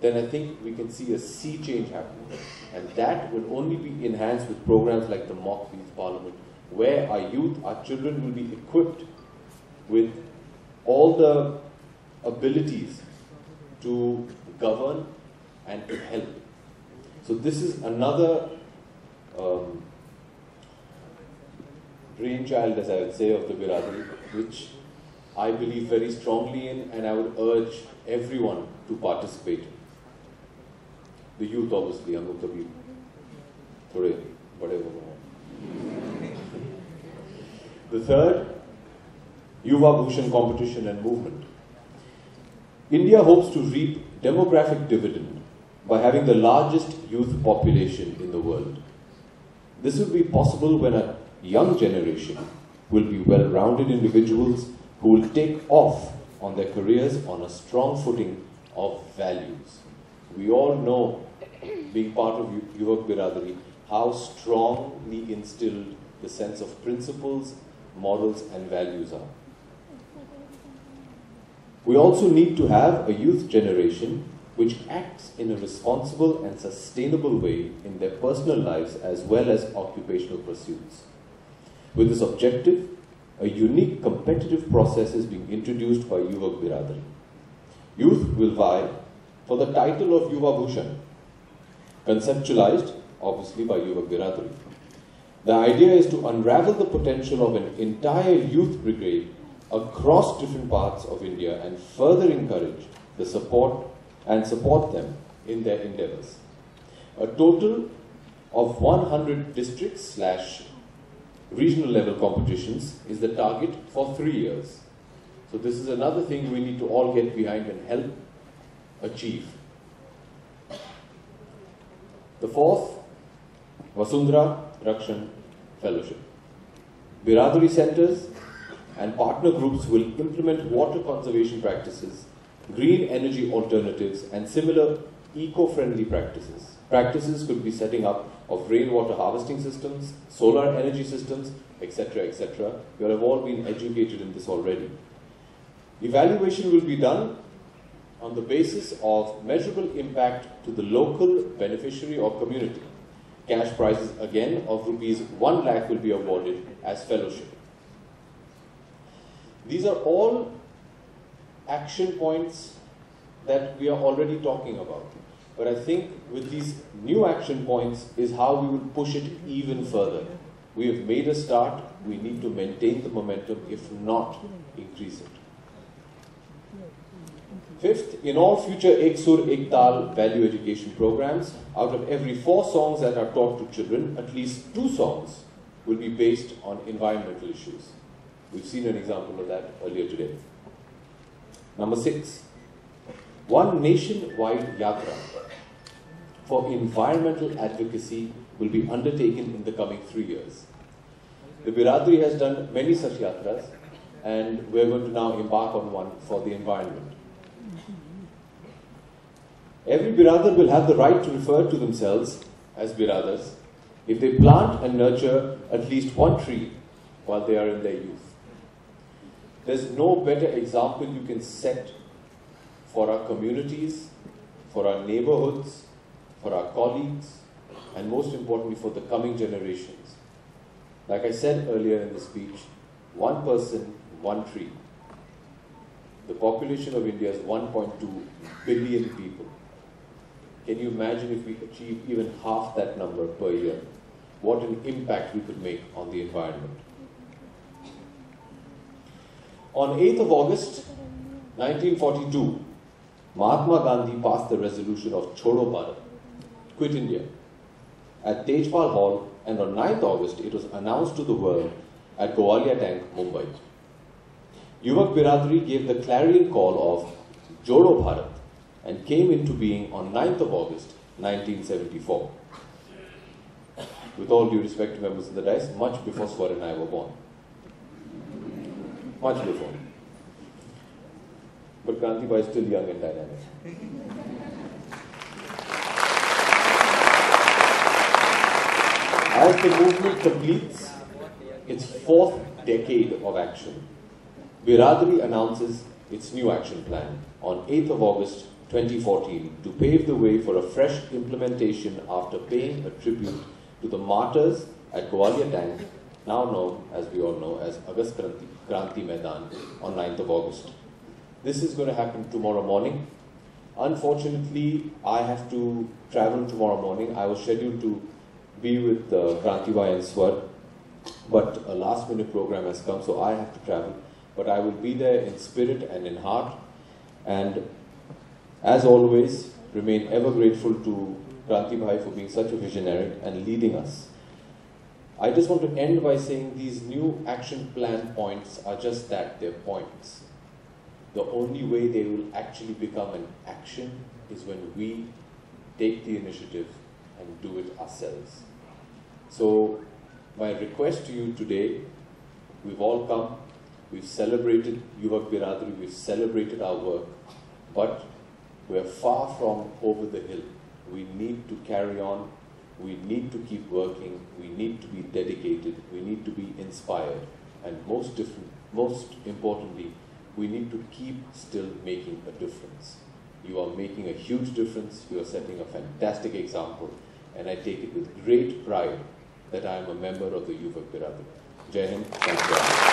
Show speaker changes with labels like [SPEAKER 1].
[SPEAKER 1] then I think we can see a sea change happening. And that will only be enhanced with programs like the Mock Youth Parliament, where our youth, our children will be equipped with all the abilities to govern and to help. So this is another brainchild, as I would say, of the Biradari, which I believe very strongly in, and I would urge everyone to participate. The youth, obviously, हम लोग कभी थोड़े बड़े हो गए. The third, Yuvak competition and movement. India hopes to reap demographic dividend by having the largest youth population in the world. This will be possible when a young generation will be well-rounded individuals who will take off on their careers on a strong footing of values. We all know, being part of Yuvak Biradari, how strongly instilled the sense of principles, morals and values are. We also need to have a youth generation which acts in a responsible and sustainable way in their personal lives as well as occupational pursuits. With this objective, a unique competitive process is being introduced by Yuvak Biradari. Youth will vie for the title of Yuva Bhushan, conceptualized obviously by Yuvak Biradari. The idea is to unravel the potential of an entire youth brigade across different parts of India and further encourage the support them in their endeavors. A total of 100 districts / regional level competitions is the target for 3 years. So this is another thing we need to all get behind and help achieve. The fourth, Vasundhara Rakshan Fellowship. Biradari centers and partner groups will implement water conservation practices, green energy alternatives and similar eco-friendly practices. Practices could be setting up of rainwater harvesting systems, solar energy systems, etc., etc. You have all been educated in this already. Evaluation will be done on the basis of measurable impact to the local beneficiary or community. Cash prizes again of rupees 1 lakh will be awarded as fellowship. These are all action points that we are already talking about. But I think with these new action points is how we will push it even further. We have made a start, we need to maintain the momentum, if not increase it. Fifth, in all future Ek Sur Ek Tal value education programs, out of every 4 songs that are taught to children, at least 2 songs will be based on environmental issues. We've seen an example of that earlier today. Number 6, one nationwide yatra for environmental advocacy will be undertaken in the coming 3 years. The Biradari has done many such yatras, and we're going to now embark on one for the environment. Every Biradar will have the right to refer to themselves as Biradars if they plant and nurture at least 1 tree while they are in their youth. There's no better example you can set for our communities, for our neighborhoods, for our colleagues, and most importantly for the coming generations. Like I said earlier in the speech, 1 person, 1 tree. The population of India is 1.2 billion people. Can you imagine if we achieve even half that number per year? What an impact we could make on the environment. On 8th of August 1942, Mahatma Gandhi passed the resolution of Chodo Bharat, Quit India, at Tejpal Hall, and on 9th August it was announced to the world at Gowalia Tank, Mumbai. Yuvak Biradari gave the clarion call of Jodo Bharat and came into being on 9th of August 1974. With all due respect to members of the dais, much before Swar and I were born. Much before. But Gandhi Bhai is still young and dynamic. As the movement completes its 4th decade of action, Biradari announces its new action plan on 8th of August 2014 to pave the way for a fresh implementation after paying a tribute to the martyrs at Gwalior Tank, now known, as we all know, as Agast Kranti Maidan on 9th of August. This is going to happen tomorrow morning. Unfortunately, I have to travel tomorrow morning. I was scheduled to be with Kranti Bhai and Swar, but a last minute program has come, so I have to travel. But I will be there in spirit and in heart, and as always, remain ever grateful to Kranti Bhai for being such a visionary and leading us. I just want to end by saying these new action plan points are just that, they're points. The only way they will actually become an action is when we take the initiative and do it ourselves. So my request to you today, we've all come, we've celebrated Yuvak Biradari, we've celebrated our work, but we're far from over the hill. We need to carry on, we need to keep working, we need to be dedicated, we need to be inspired, and most importantly, we need to keep still making a difference. You are making a huge difference, you are setting a fantastic example, and I take it with great pride that I am a member of the Yuvak Biradari. Jai Hind, thank you.